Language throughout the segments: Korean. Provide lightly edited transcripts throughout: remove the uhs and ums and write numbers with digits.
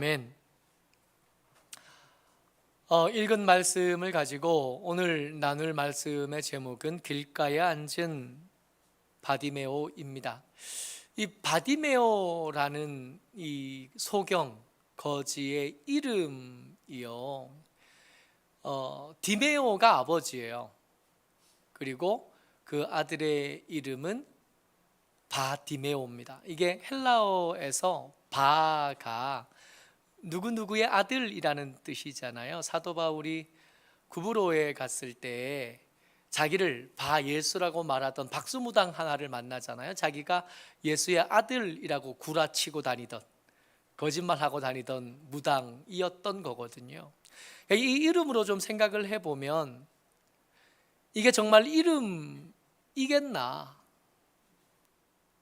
아멘. 읽은 말씀을 가지고 오늘 나눌 말씀의 제목은 길가에 앉은 바디메오입니다. 이 바디메오라는 이 소경 거지의 이름이요. 디메오가 아버지예요. 그리고 그 아들의 이름은 바디메오입니다. 이게 헬라어에서 바가 누구누구의 아들이라는 뜻이잖아요. 사도 바울이 구브로에 갔을 때 자기를 바예수라고 말하던 박수무당 하나를 만나잖아요. 자기가 예수의 아들이라고 구라치고 다니던, 거짓말하고 다니던 무당이었던 거거든요. 이 이름으로 좀 생각을 해보면 이게 정말 이름이겠나?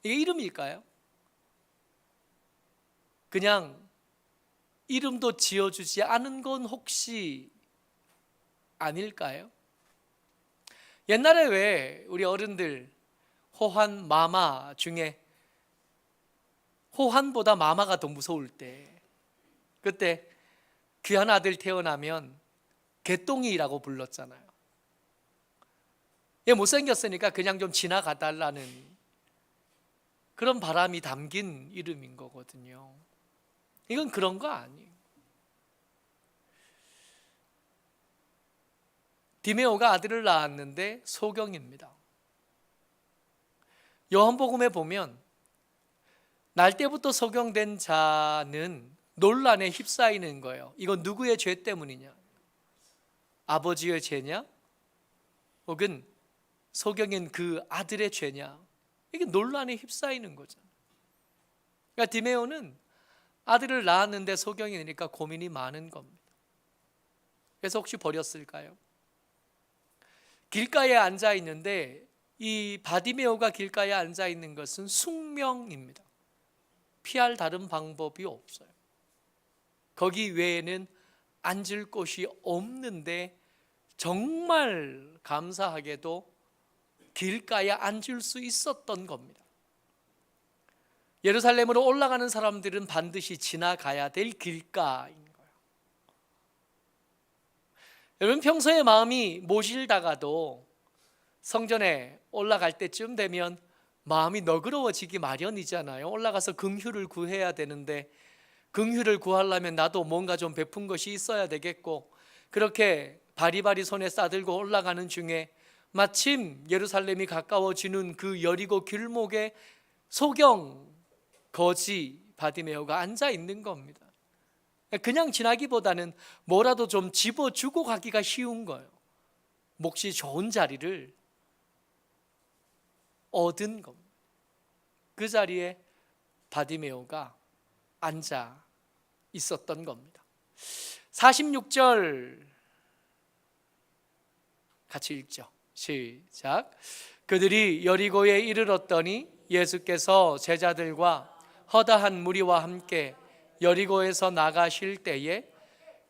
이게 이름일까요? 그냥 이름도 지어주지 않은 건 혹시 아닐까요? 옛날에 왜 우리 어른들 호환 마마 중에 호환보다 마마가 더 무서울 때, 그때 귀한 아들 태어나면 개똥이라고 불렀잖아요. 얘 못생겼으니까 그냥 좀 지나가달라는 그런 바람이 담긴 이름인 거거든요. 이건 그런 거 아니에요. 디메오가 아들을 낳았는데 소경입니다. 요한복음에 보면 날 때부터 소경된 자는 논란에 휩싸이는 거예요. 이건 누구의 죄 때문이냐? 아버지의 죄냐? 혹은 소경인 그 아들의 죄냐? 이게 논란에 휩싸이는 거잖아요. 그러니까 디메오는 아들을 낳았는데 소경이니까 고민이 많은 겁니다. 그래서 혹시 버렸을까요? 길가에 앉아 있는데 이 바디메오가 길가에 앉아 있는 것은 숙명입니다. 피할 다른 방법이 없어요. 거기 외에는 앉을 곳이 없는데 정말 감사하게도 길가에 앉을 수 있었던 겁니다. 예루살렘으로 올라가는 사람들은 반드시 지나가야 될 길가인 거예요. 여러분 평소에 마음이 모실다가도 성전에 올라갈 때쯤 되면 마음이 너그러워지기 마련이잖아요. 올라가서 긍휼을 구해야 되는데 긍휼을 구하려면 나도 뭔가 좀 베푼 것이 있어야 되겠고, 그렇게 바리바리 손에 싸들고 올라가는 중에 마침 예루살렘이 가까워지는 그 여리고 길목에 소경 거지 바디메오가 앉아 있는 겁니다. 그냥 지나기보다는 뭐라도 좀 집어주고 가기가 쉬운 거예요. 몫이 좋은 자리를 얻은 겁니다. 그 자리에 바디메오가 앉아 있었던 겁니다. 46절 같이 읽죠. 시작. 그들이 여리고에 이르렀더니 예수께서 제자들과 허다한 무리와 함께 여리고에서 나가실 때에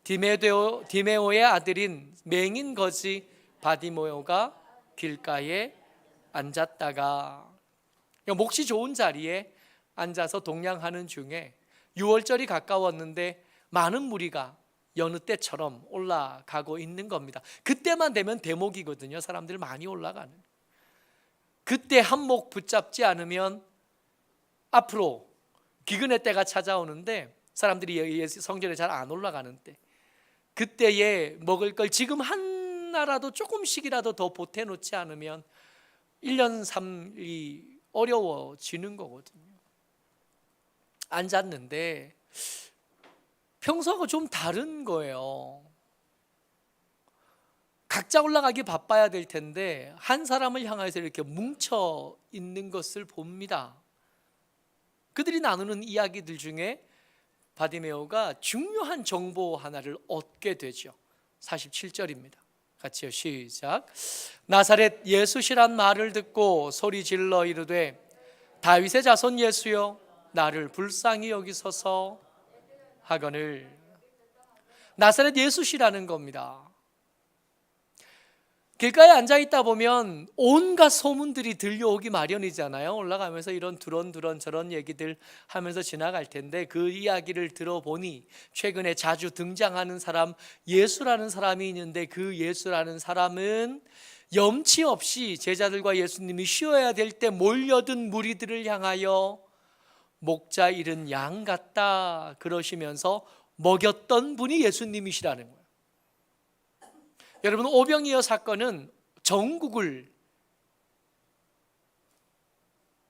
디메오의 아들인 맹인 거지 바디메오가 길가에 앉았다가, 몫이 좋은 자리에 앉아서 동냥하는 중에 유월절이 가까웠는데 많은 무리가 여느 때처럼 올라가고 있는 겁니다. 그때만 되면 대목이거든요. 사람들 많이 올라가는. 그때 한몫 붙잡지 않으면 앞으로 기근의 때가 찾아오는데 사람들이 성전에 잘 안 올라가는 때, 그때에 먹을 걸 지금 하나라도 조금씩이라도 더 보태놓지 않으면 1년 3일이 어려워지는 거거든요. 앉았는데 평소하고 좀 다른 거예요. 각자 올라가기 바빠야 될 텐데 한 사람을 향해서 이렇게 뭉쳐 있는 것을 봅니다. 그들이 나누는 이야기들 중에 바디메오가 중요한 정보 하나를 얻게 되죠. 47절입니다. 같이요. 시작. 나사렛 예수시란 말을 듣고 소리 질러 이르되 다윗의 자손 예수여 나를 불쌍히 여기소서 하거늘. 나사렛 예수시라는 겁니다. 길가에 앉아 있다 보면 온갖 소문들이 들려오기 마련이잖아요. 올라가면서 이런 두런두런 저런 얘기들 하면서 지나갈 텐데, 그 이야기를 들어보니 최근에 자주 등장하는 사람, 예수라는 사람이 있는데, 그 예수라는 사람은 염치 없이 제자들과 예수님이 쉬어야 될 때 몰려든 무리들을 향하여 목자 잃은 양 같다 그러시면서 먹였던 분이 예수님이시라는 거예요. 여러분, 오병이어 사건은 전국을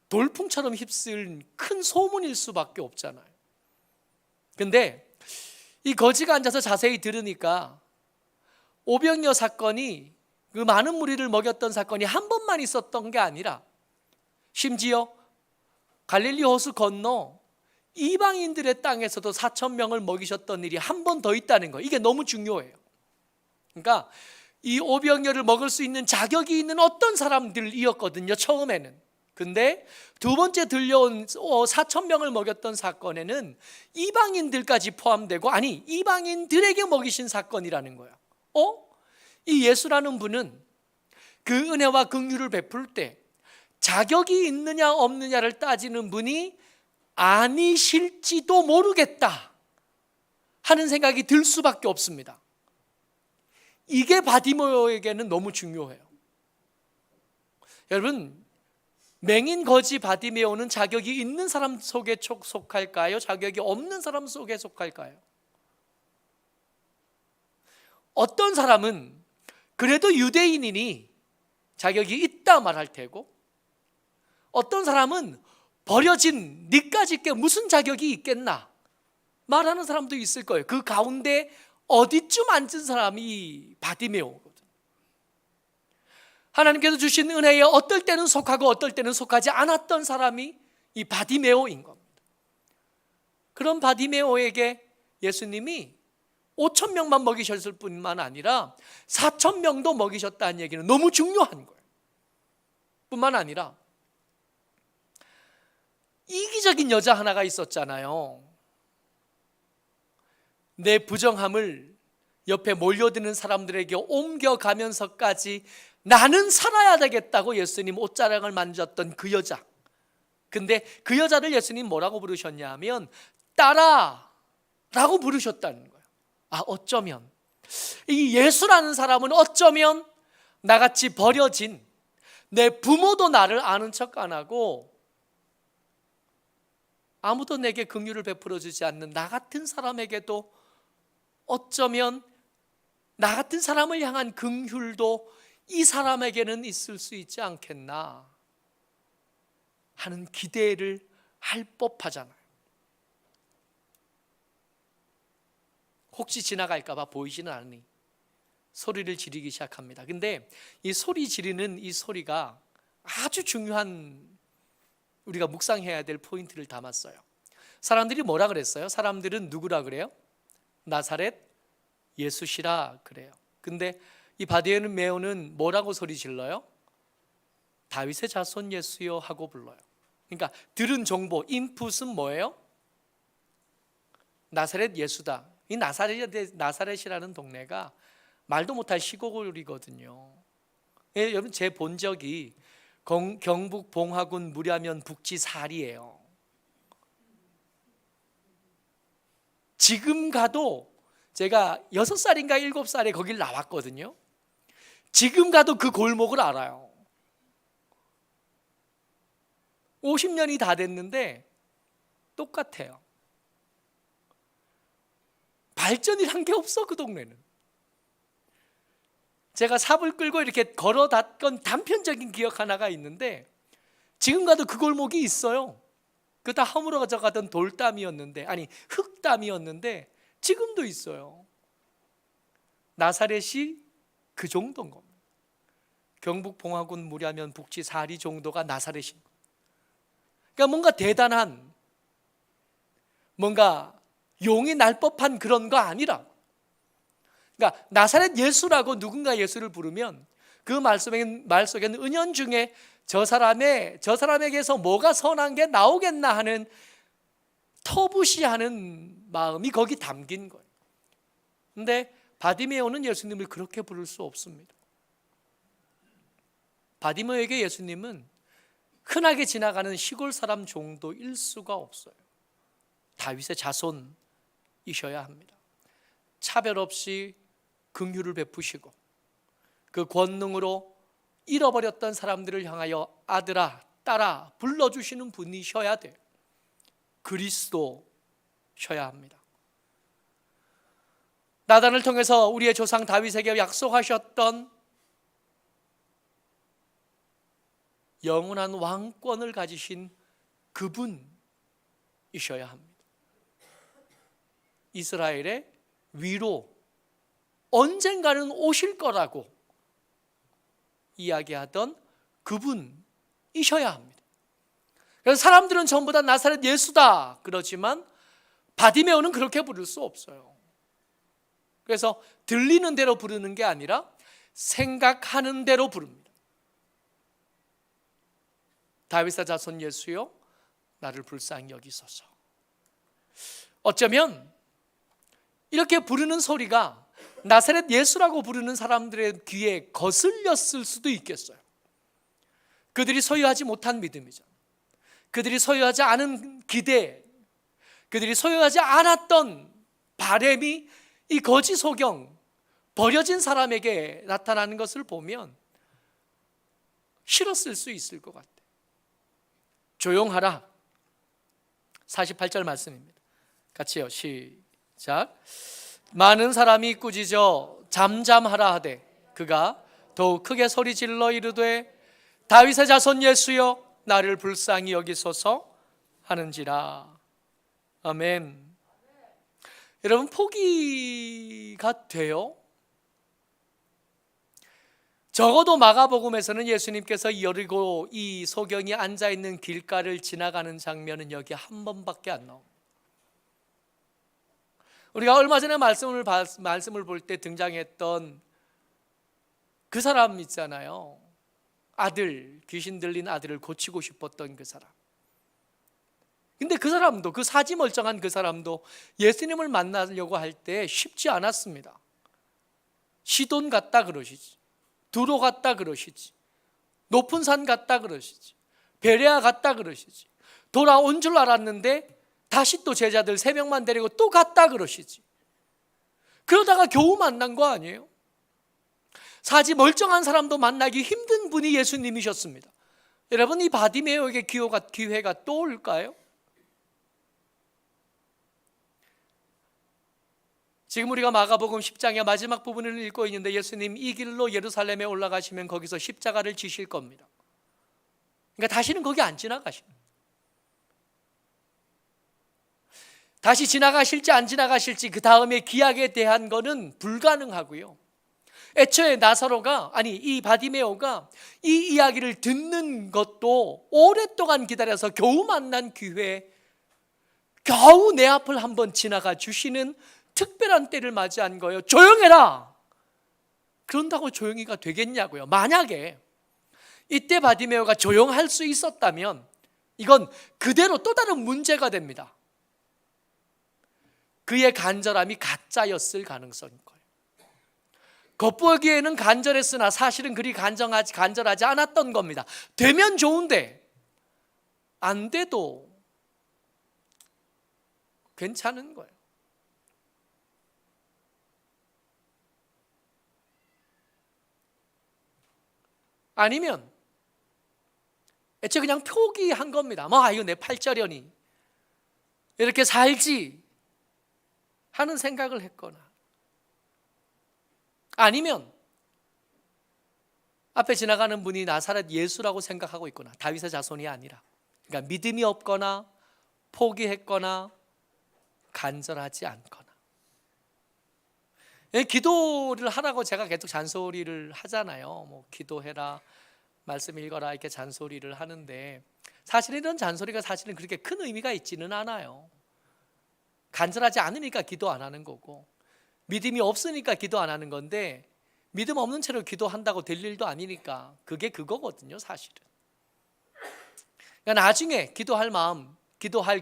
돌풍처럼 휩쓸 큰 소문일 수밖에 없잖아요. 근데 이 거지가 앉아서 자세히 들으니까 오병이어 사건이, 그 많은 무리를 먹였던 사건이 한 번만 있었던 게 아니라, 심지어 갈릴리 호수 건너 이방인들의 땅에서도 4천 명을 먹이셨던 일이 한 번 더 있다는 거예요. 이게 너무 중요해요. 그러니까 이 오병이어를 먹을 수 있는 자격이 있는 어떤 사람들이었거든요, 처음에는. 근데 두 번째 들려온 4천 명을 먹였던 사건에는 이방인들까지 포함되고, 아니, 이방인들에게 먹이신 사건이라는 거예요. 이 예수라는 분은 그 은혜와 긍휼을 베풀 때 자격이 있느냐 없느냐를 따지는 분이 아니실지도 모르겠다 하는 생각이 들 수밖에 없습니다. 이게 바디메오에게는 너무 중요해요. 여러분, 맹인 거지 바디메오는 자격이 있는 사람 속에 속할까요? 자격이 없는 사람 속에 속할까요? 어떤 사람은 그래도 유대인이니 자격이 있다 말할 테고, 어떤 사람은 버려진 니까짓 게 무슨 자격이 있겠나 말하는 사람도 있을 거예요. 그 가운데 어디쯤 앉은 사람이 바디메오거든. 하나님께서 주신 은혜에 어떨 때는 속하고 어떨 때는 속하지 않았던 사람이 이 바디메오인 겁니다. 그런 바디메오에게 예수님이 5천 명만 먹이셨을 뿐만 아니라 4천 명도 먹이셨다는 얘기는 너무 중요한 거예요. 뿐만 아니라 이기적인 여자 하나가 있었잖아요. 내 부정함을 옆에 몰려드는 사람들에게 옮겨가면서까지 나는 살아야 되겠다고 예수님 옷자락을 만졌던 그 여자. 근데 그 여자를 예수님 뭐라고 부르셨냐 하면 따라라고 부르셨다는 거예요. 어쩌면 이 예수라는 사람은 어쩌면 나같이 버려진, 내 부모도 나를 아는 척 안 하고 아무도 내게 긍휼을 베풀어 주지 않는 나 같은 사람에게도 어쩌면 나 같은 사람을 향한 긍휼도 이 사람에게는 있을 수 있지 않겠나 하는 기대를 할 법하잖아요. 혹시 지나갈까 봐 보이지는 않으니 소리를 지르기 시작합니다. 근데 이 소리 지르는 이 소리가 아주 중요한, 우리가 묵상해야 될 포인트를 담았어요. 사람들이 뭐라 그랬어요? 사람들은 누구라 그래요? 나사렛 예수시라 그래요. 근데 이 바디메오는 뭐라고 소리 질러요? 다윗의 자손 예수요 하고 불러요. 그러니까 들은 정보, 인풋은 뭐예요? 나사렛 예수다. 이 나사렛이라는 동네가 말도 못할 시골이거든요. 여러분, 제 본적이 경북 봉화군 무ля면 북지 사리예요. 지금 가도, 제가 6살인가 7살에 거길 나왔거든요. 지금 가도 그 골목을 알아요. 50년이 다 됐는데 똑같아요. 발전이란 게 없어, 그 동네는. 제가 삽을 끌고 이렇게 걸어 닿던 단편적인 기억 하나가 있는데, 지금 가도 그 골목이 있어요. 그 다 허물어져 가던 돌담이었는데, 아니 흙담이었는데 지금도 있어요. 나사렛이 그 정도인 겁니다. 경북 봉화군 무ля면 북지 사리 정도가 나사렛인 겁니다. 그러니까 뭔가 대단한, 뭔가 용이 날 법한 그런 거 아니라, 그러니까 나사렛 예수라고 누군가 예수를 부르면 그 말 속에는 은연중에 저 사람에게서 뭐가 선한 게 나오겠나 하는 터부시하는 마음이 거기 담긴 거예요. 근데 바디메오는 예수님을 그렇게 부를 수 없습니다. 바디메오에게 예수님은 흔하게 지나가는 시골 사람 정도일 수가 없어요. 다윗의 자손이셔야 합니다. 차별 없이 긍휼을 베푸시고 그 권능으로 잃어버렸던 사람들을 향하여 아들아, 딸아 불러주시는 분이셔야 돼요. 그리스도셔야 합니다. 나단을 통해서 우리의 조상 다윗에게 약속하셨던 영원한 왕권을 가지신 그분이셔야 합니다. 이스라엘의 위로 언젠가는 오실 거라고 이야기하던 그분이셔야 합니다. 그래서 사람들은 전부 다 나사렛 예수다 그러지만 바디메오는 그렇게 부를 수 없어요. 그래서 들리는 대로 부르는 게 아니라 생각하는 대로 부릅니다. 다윗의 자손 예수여 나를 불쌍히 여기소서. 어쩌면 이렇게 부르는 소리가 나사렛 예수라고 부르는 사람들의 귀에 거슬렸을 수도 있겠어요. 그들이 소유하지 못한 믿음이죠. 그들이 소유하지 않은 기대, 그들이 소유하지 않았던 바램이 이 거지 소경, 버려진 사람에게 나타나는 것을 보면 싫었을 수 있을 것 같아요. 조용하라. 48절 말씀입니다. 같이요. 시작. 많은 사람이 꾸짖어 잠잠하라 하되 그가 더욱 크게 소리질러 이르되 다윗의 자손 예수여 나를 불쌍히 여기소서 하는지라. 아멘. 여러분 포기가 돼요? 적어도 마가복음에서는 예수님께서 여리고 이 소경이 앉아있는 길가를 지나가는 장면은 여기 한 번밖에 안 나옵니다. 우리가 얼마 전에 말씀을 볼 때 등장했던 그 사람 있잖아요. 아들, 귀신 들린 아들을 고치고 싶었던 그 사람. 근데 그 사람도, 그 사지 멀쩡한 그 사람도 예수님을 만나려고 할 때 쉽지 않았습니다. 시돈 갔다 그러시지, 두로 갔다 그러시지, 높은 산 갔다 그러시지, 베레아 갔다 그러시지, 돌아온 줄 알았는데 다시 또 제자들 3명만 데리고 또 갔다 그러시지. 그러다가 겨우 만난 거 아니에요? 사지 멀쩡한 사람도 만나기 힘든 분이 예수님이셨습니다. 여러분 이 바디메오에게 기회가 또 올까요? 지금 우리가 마가복음 10장의 마지막 부분을 읽고 있는데 예수님 이 길로 예루살렘에 올라가시면 거기서 십자가를 지실 겁니다. 그러니까 다시는 거기 안 지나가십니다. 다시 지나가실지 안 지나가실지 그 다음에 기약에 대한 거는 불가능하고요. 애초에 이 바디메오가 이 이야기를 듣는 것도 오랫동안 기다려서 겨우 만난 기회에 겨우 내 앞을 한번 지나가 주시는 특별한 때를 맞이한 거예요. 조용해라! 그런다고 조용히가 되겠냐고요. 만약에 이때 바디메오가 조용할 수 있었다면 이건 그대로 또 다른 문제가 됩니다. 그의 간절함이 가짜였을 가능성인 거예요. 겉보기에는 간절했으나 사실은 그리 간절하지 않았던 겁니다. 되면 좋은데 안 돼도 괜찮은 거예요. 아니면 애초에 그냥 포기한 겁니다. 이거 내 팔자려니 이렇게 살지 하는 생각을 했거나, 아니면 앞에 지나가는 분이 나사렛 예수라고 생각하고 있거나 다윗의 자손이 아니라, 그러니까 믿음이 없거나 포기했거나 간절하지 않거나. 기도를 하라고 제가 계속 잔소리를 하잖아요. 기도해라, 말씀 읽어라 이렇게 잔소리를 하는데 사실 이런 잔소리가 사실은 그렇게 큰 의미가 있지는 않아요. 간절하지 않으니까 기도 안 하는 거고, 믿음이 없으니까 기도 안 하는 건데, 믿음 없는 채로 기도한다고 될 일도 아니니까 그게 그거거든요, 사실은. 그러니까 나중에 기도할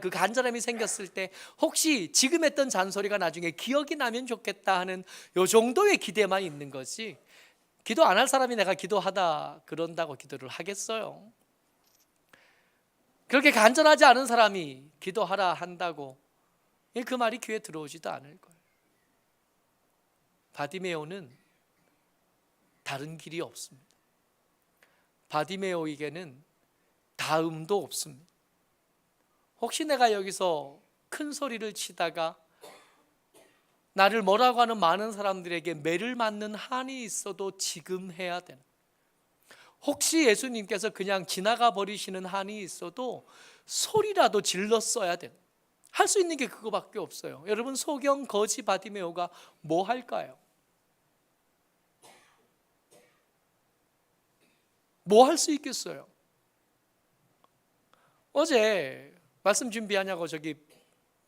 그 간절함이 생겼을 때 혹시 지금 했던 잔소리가 나중에 기억이 나면 좋겠다 하는 요 정도의 기대만 있는 거지, 기도 안 할 사람이 내가 기도하다 그런다고 기도를 하겠어요? 그렇게 간절하지 않은 사람이 기도하라 한다고 그 말이 귀에 들어오지도 않을 거예요. 바디메오는 다른 길이 없습니다. 바디메오에게는 다음도 없습니다. 혹시 내가 여기서 큰 소리를 치다가 나를 뭐라고 하는 많은 사람들에게 매를 맞는 한이 있어도 지금 해야 되는, 혹시 예수님께서 그냥 지나가 버리시는 한이 있어도 소리라도 질렀어야 되는, 할 수 있는 게 그거밖에 없어요. 여러분, 소경 거지 바디메오가 뭐 할까요? 뭐 할 수 있겠어요? 어제 말씀 준비하냐고 저기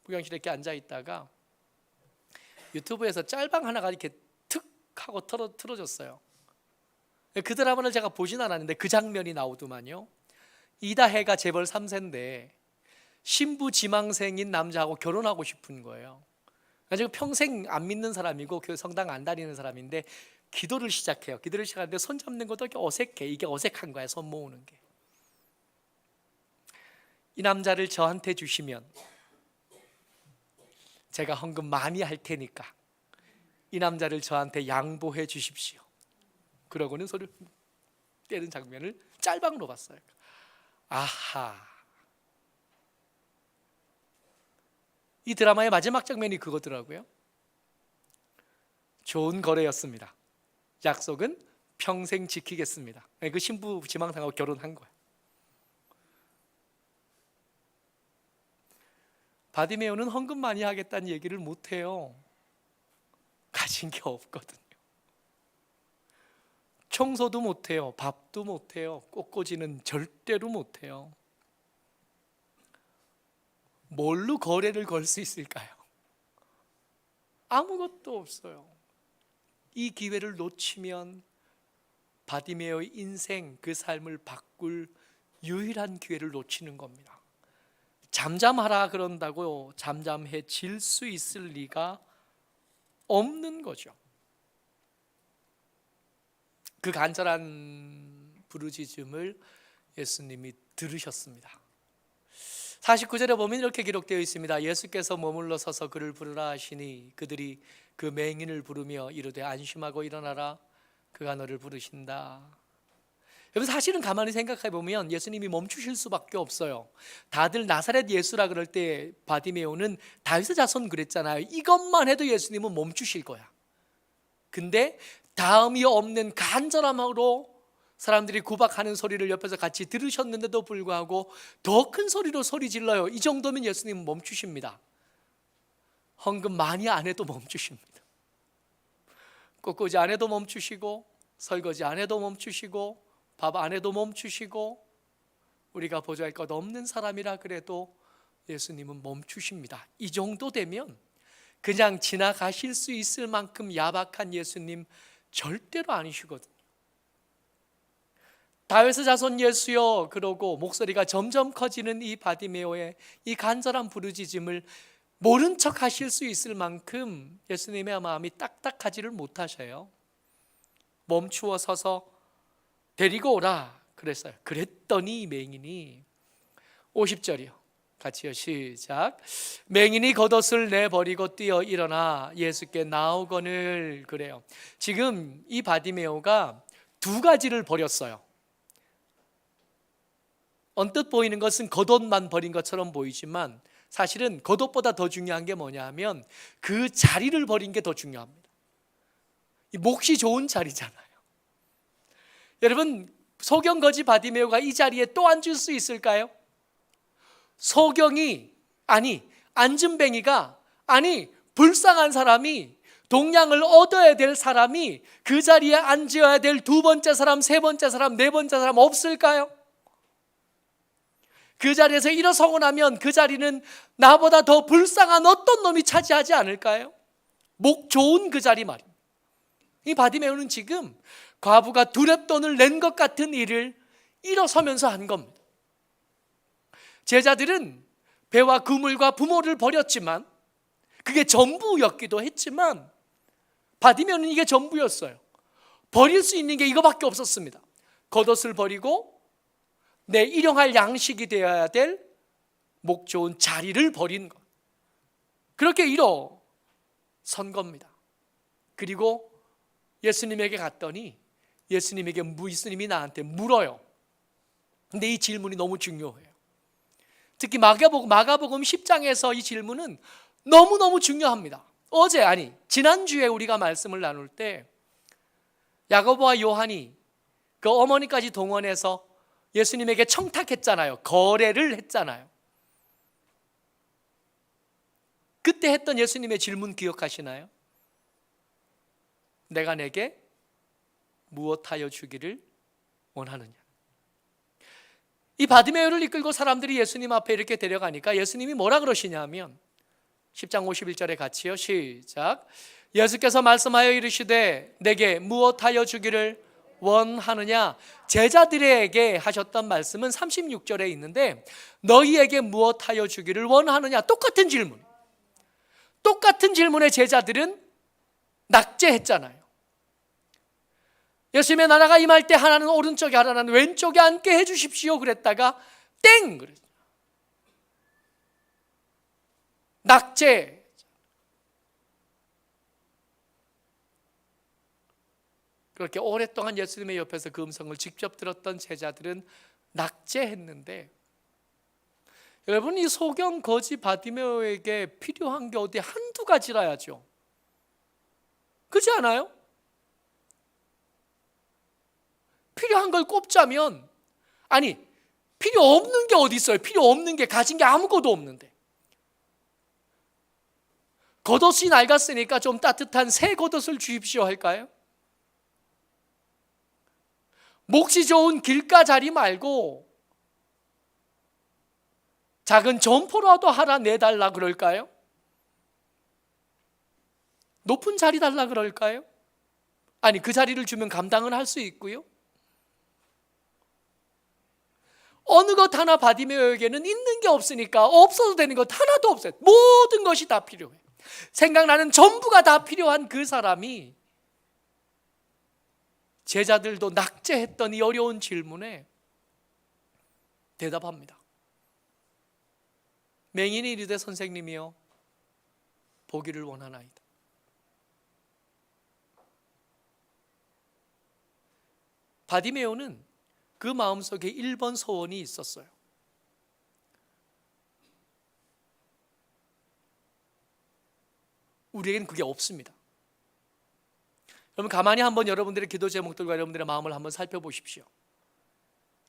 부경실에 이렇게 앉아 있다가 유튜브에서 짤방 하나가 이렇게 툭 하고 틀어졌어요. 그 드라마를 제가 보진 않았는데 그 장면이 나오더만요. 이다혜가 재벌 3세인데 신부 지망생인 남자하고 결혼하고 싶은 거예요. 그래서 평생 안 믿는 사람이고 그 성당 안 다니는 사람인데 기도를 시작해요. 기도를 시작하는데 손 잡는 것도 이렇게 어색해. 이게 어색한 거야, 손 모으는 게. 이 남자를 저한테 주시면 제가 헌금 많이 할 테니까 이 남자를 저한테 양보해 주십시오. 그러고는 소리를 떼는 장면을 짤방으로 봤어요. 아하, 이 드라마의 마지막 장면이 그거더라고요. 좋은 거래였습니다. 약속은 평생 지키겠습니다. 그 신부 지망생하고 결혼한 거예요. 바디메오는 헌금 많이 하겠다는 얘기를 못해요. 가진 게 없거든요. 청소도 못해요. 밥도 못해요. 꽃꽂이는 절대로 못해요. 뭘로 거래를 걸 수 있을까요? 아무것도 없어요. 이 기회를 놓치면 바디메오의 인생, 그 삶을 바꿀 유일한 기회를 놓치는 겁니다. 잠잠하라 그런다고 잠잠해질 수 있을 리가 없는 거죠. 그 간절한 부르짖음을 예수님이 들으셨습니다. 49절에 보면 이렇게 기록되어 있습니다. 예수께서 머물러 서서 그를 부르라 하시니 그들이 그 맹인을 부르며 이르되 안심하고 일어나라, 그가 너를 부르신다. 여러분, 사실은 가만히 생각해 보면 예수님이 멈추실 수밖에 없어요. 다들 나사렛 예수라 그럴 때 바디메오는 다윗의 자손 그랬잖아요. 이것만 해도 예수님은 멈추실 거야. 근데 다음이 없는 간절함으로 사람들이 구박하는 소리를 옆에서 같이 들으셨는데도 불구하고 더 큰 소리로 소리 질러요. 이 정도면 예수님은 멈추십니다. 헌금 많이 안 해도 멈추십니다. 꽃꽂이 안 해도 멈추시고, 설거지 안 해도 멈추시고, 밥 안 해도 멈추시고, 우리가 보조할 것 없는 사람이라 그래도 예수님은 멈추십니다. 이 정도 되면 그냥 지나가실 수 있을 만큼 야박한 예수님 절대로 아니시거든요. 다윗의 자손 예수여 그러고 목소리가 점점 커지는 이 바디메오의 이 간절한 부르짖음을 모른 척 하실 수 있을 만큼 예수님의 마음이 딱딱하지를 못하셔요. 멈추어 서서 데리고 오라 그랬어요. 그랬더니 맹인이, 50절이요. 같이요, 시작. 맹인이 겉옷을 내버리고 뛰어 일어나 예수께 나오거늘 그래요. 지금 이 바디메오가 두 가지를 버렸어요. 언뜻 보이는 것은 겉옷만 버린 것처럼 보이지만 사실은 겉옷보다 더 중요한 게 뭐냐 하면 그 자리를 버린 게 더 중요합니다. 이 몫이 좋은 자리잖아요. 여러분, 소경 거지 바디메오가 이 자리에 또 앉을 수 있을까요? 소경이, 아니 안진뱅이가, 아니 불쌍한 사람이, 동량을 얻어야 될 사람이 그 자리에 앉아야 될 두 번째 사람, 세 번째 사람, 네 번째 사람 없을까요? 그 자리에서 일어서고 나면 그 자리는 나보다 더 불쌍한 어떤 놈이 차지하지 않을까요? 목 좋은 그 자리 말입니다. 이 바디메오는 지금 과부가 두렙돈을 낸 것 같은 일을 일어서면서 한 겁니다. 제자들은 배와 그물과 부모를 버렸지만 그게 전부였기도 했지만 바디메오는 이게 전부였어요. 버릴 수 있는 게 이거밖에 없었습니다. 겉옷을 버리고 내 일용할 양식이 되어야 될 목 좋은 자리를 버린 것. 그렇게 일어선 겁니다. 그리고 예수님에게 갔더니 예수님이 나한테 물어요. 근데 이 질문이 너무 중요해요. 특히 마가복음 10장에서 이 질문은 너무너무 중요합니다. 지난주에 우리가 말씀을 나눌 때 야고보와 요한이 그 어머니까지 동원해서 예수님에게 청탁했잖아요. 거래를 했잖아요. 그때 했던 예수님의 질문 기억하시나요? 내가 내게 무엇하여 주기를 원하느냐. 이 바디메오를 이끌고 사람들이 예수님 앞에 이렇게 데려가니까 예수님이 뭐라 그러시냐면 10장 51절에 같이요. 시작. 예수께서 말씀하여 이르시되 내게 무엇하여 주기를 원하느냐. 제자들에게 하셨던 말씀은 36절에 있는데 너희에게 무엇하여 주기를 원하느냐. 똑같은 질문에 제자들은 낙제했잖아요. 예수님의 나라가 임할 때 하나는 오른쪽에 하나는 왼쪽에 앉게 해주십시오 그랬다가 땡 그랬죠. 낙제. 그렇게 오랫동안 예수님의 옆에서 그 음성을 직접 들었던 제자들은 낙제했는데, 여러분 이 소경 거지 바디메오에게 필요한 게 어디 한두 가지라야죠. 그렇지 않아요? 필요한 걸 꼽자면 필요 없는 게 어디 있어요? 필요 없는 게, 가진 게 아무것도 없는데. 겉옷이 낡았으니까 좀 따뜻한 새 겉옷을 주십시오 할까요? 몫이 좋은 길가 자리 말고 작은 점포라도 하나 내달라 그럴까요? 높은 자리 달라 그럴까요? 그 자리를 주면 감당은 할 수 있고요. 어느 것 하나 바디메오에게는 있는 게 없으니까 없어도 되는 것 하나도 없어요. 모든 것이 다 필요해. 생각나는 전부가 다 필요한 그 사람이 제자들도 낙제했던 이 어려운 질문에 대답합니다. 맹인이 이르되 선생님이여 보기를 원하나이다. 바디메오는 그 마음속에 1번 소원이 있었어요. 우리에게는 그게 없습니다. 여러분 가만히 한번 여러분들의 기도 제목들과 여러분들의 마음을 한번 살펴보십시오.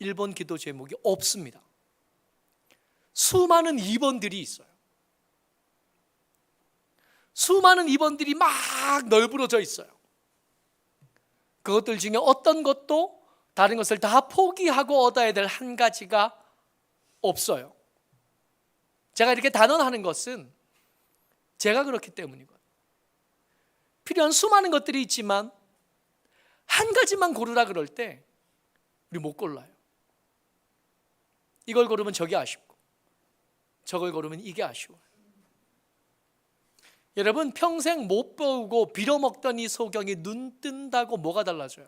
1번 기도 제목이 없습니다. 수많은 2번들이 있어요. 수많은 2번들이 막 널브러져 있어요. 그것들 중에 어떤 것도 다른 것을 다 포기하고 얻어야 될 한 가지가 없어요. 제가 이렇게 단언하는 것은 제가 그렇기 때문이거든요. 필요한 수많은 것들이 있지만 한 가지만 고르라 그럴 때 우리 못 골라요. 이걸 고르면 저게 아쉽고 저걸 고르면 이게 아쉬워요. 여러분 평생 못 배우고 빌어먹던 이 소경이 눈 뜬다고 뭐가 달라져요?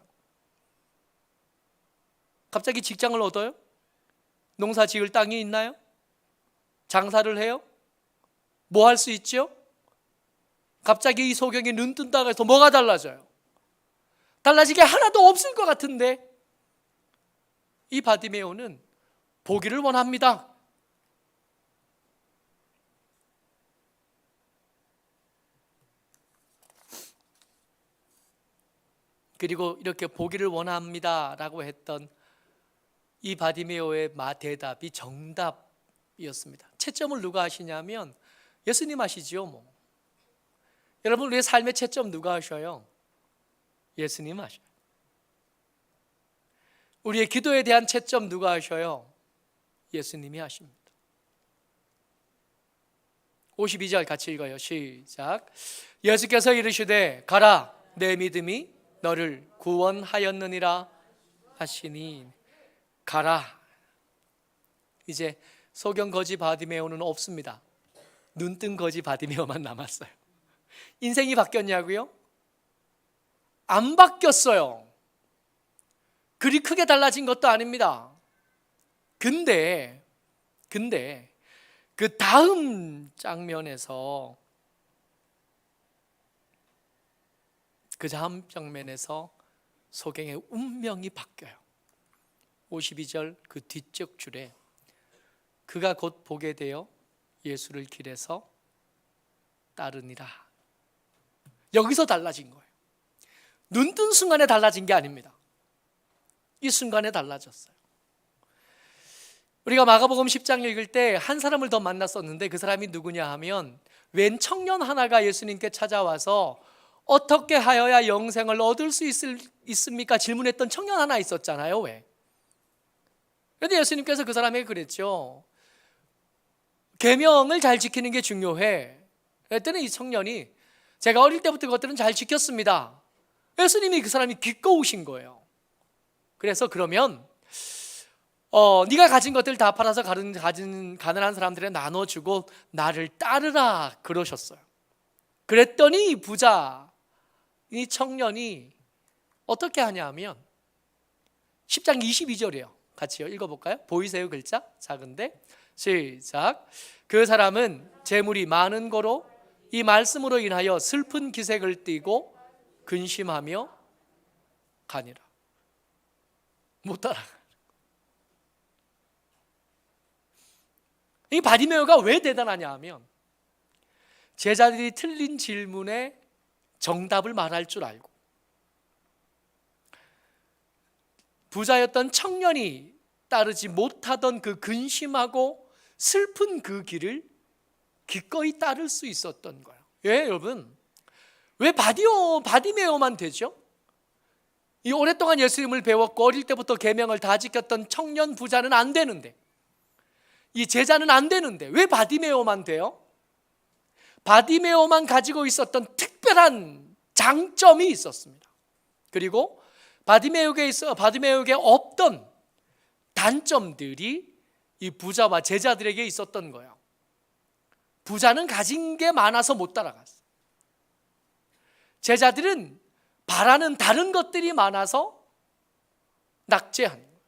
갑자기 직장을 얻어요? 농사 지을 땅이 있나요? 장사를 해요? 뭐 할 수 있죠? 갑자기 이 소경이 눈 뜬다고 해서 뭐가 달라져요? 달라질 게 하나도 없을 것 같은데 이 바디메오는 보기를 원합니다. 그리고 이렇게 보기를 원합니다 라고 했던 이 바디메오의 대답이 정답이었습니다. 채점을 누가 하시냐면 예수님 하시지요. 여러분 우리의 삶의 채점 누가 하셔요? 예수님 하셔요. 우리의 기도에 대한 채점 누가 하셔요? 예수님이 하십니다. 52절 같이 읽어요. 시작. 예수께서 이르시되 가라 내 믿음이 너를 구원하였느니라 하시니. 가라. 이제 소경 거지 바디메오는 없습니다. 눈뜬 거지 바디메오만 남았어요. 인생이 바뀌었냐고요? 안 바뀌었어요. 그리 크게 달라진 것도 아닙니다. 근데 그 다음 장면에서 소경의 운명이 바뀌어요. 52절 그 뒤쪽 줄에 그가 곧 보게 되어 예수를 길에서 따르니라. 여기서 달라진 거예요. 눈 뜬 순간에 달라진 게 아닙니다. 이 순간에 달라졌어요. 우리가 마가복음 10장 읽을 때 한 사람을 더 만났었는데 그 사람이 누구냐 하면 웬 청년 하나가 예수님께 찾아와서 어떻게 하여야 영생을 얻을 수 있습니까? 질문했던 청년 하나 있었잖아요. 왜? 그런데 예수님께서 그 사람에게 그랬죠. 계명을 잘 지키는 게 중요해. 그랬더니 이 청년이 제가 어릴 때부터 그것들은 잘 지켰습니다. 예수님이 그 사람이 기꺼우신 거예요. 그래서 그러면 네가 가진 것들 다 팔아서 가난한 사람들에 나눠주고 나를 따르라 그러셨어요. 그랬더니 이 청년이 어떻게 하냐 하면 10장 22절이에요. 같이요 읽어볼까요? 보이세요? 글자 작은데 시작. 그 사람은 재물이 많은 거로 이 말씀으로 인하여 슬픈 기색을 띠고 근심하며 가니라. 못 따라가. 이 바디메오가 왜 대단하냐 하면 제자들이 틀린 질문에 정답을 말할 줄 알고 부자였던 청년이 따르지 못하던 그 근심하고 슬픈 그 길을 기꺼이 따를 수 있었던 거예요. 예, 여러분. 왜 바디메오만 되죠? 이 오랫동안 예수님을 배웠고 어릴 때부터 계명을 다 지켰던 청년 부자는 안 되는데, 이 제자는 안 되는데 왜 바디메오만 돼요? 바디메오만 가지고 있었던 특별한 장점이 있었습니다. 그리고 바디메오에게 없던 단점들이 이 부자와 제자들에게 있었던 거예요. 부자는 가진 게 많아서 못 따라갔어요. 제자들은 바라는 다른 것들이 많아서 낙제하는 거예요.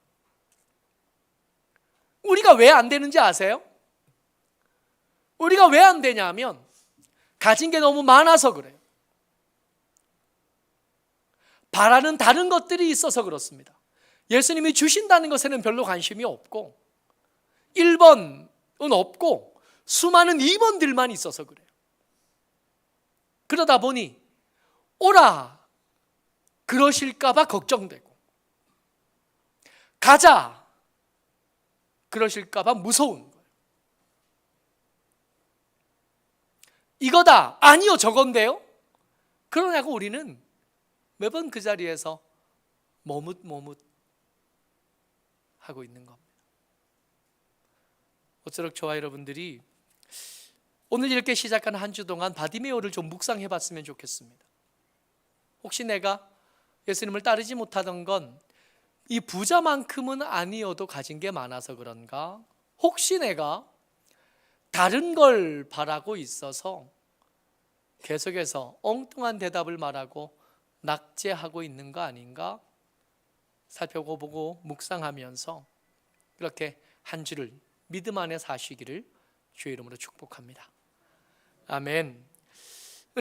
우리가 왜 안 되는지 아세요? 우리가 왜 안 되냐면 가진 게 너무 많아서 그래요. 바라는 다른 것들이 있어서 그렇습니다. 예수님이 주신다는 것에는 별로 관심이 없고 1번은 없고 수많은 2번들만 있어서 그래요. 그러다 보니 오라 그러실까 봐 걱정되고 가자 그러실까 봐 무서운 거예요. 이거다 아니요 저건데요. 그러냐고 우리는 매번 그 자리에서 머뭇머뭇 하고 있는 겁니다. 어쩌록 저와 여러분들이 오늘 이렇게 시작한 한 주 동안 바디메오를 좀 묵상해 봤으면 좋겠습니다. 혹시 내가 예수님을 따르지 못하던 건 이 부자만큼은 아니어도 가진 게 많아서 그런가? 혹시 내가 다른 걸 바라고 있어서 계속해서 엉뚱한 대답을 말하고 낙제하고 있는 거 아닌가? 살펴보고 묵상하면서 그렇게 한 주를 믿음 안에 사시기를 주의 이름으로 축복합니다. 아멘.